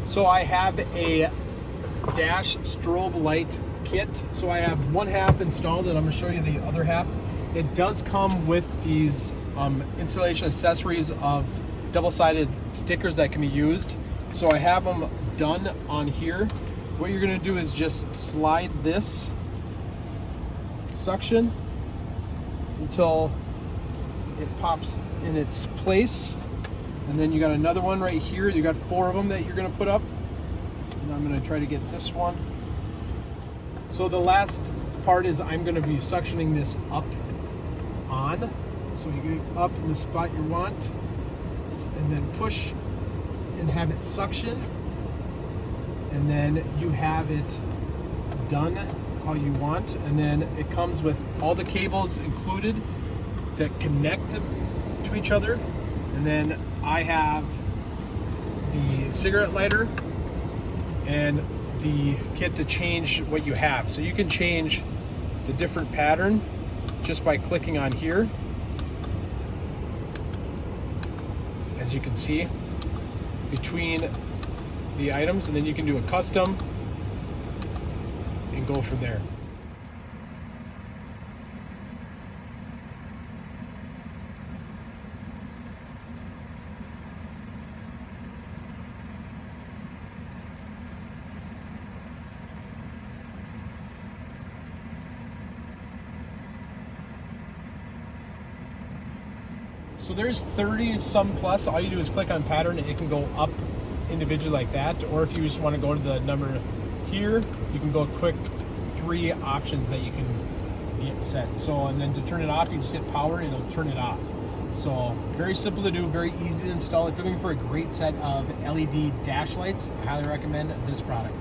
So I have a dash strobe light kit. So I have one half installed and I'm going to show you the other half. It does come with these installation accessories of double-sided stickers that can be used. So I have them done on here. What you're going to do is just slide this suction until it pops in its place. And then you got another one right here. You got 4 of them that you're going to put up. And I'm going to try to get this one. So the last part is I'm going to be suctioning this up on. So you get up in the spot you want, and then push and have it suction. And then you have it done how you want. And then it comes with all the cables included that connect to each other. And then I have the cigarette lighter and the kit to change what you have. So you can change the different pattern just by clicking on here. As you can see, between the items, and then you can do a custom and go from there. So there's 30 some plus. All you do is click on pattern and it can go up individually like that. Or if you just want to go to the number here, you can go quick 3 options that you can get set. So, and then to turn it off, you just hit power and it'll turn it off. So very simple to do, very easy to install. If you're looking for a great set of LED dash lights, I highly recommend this product.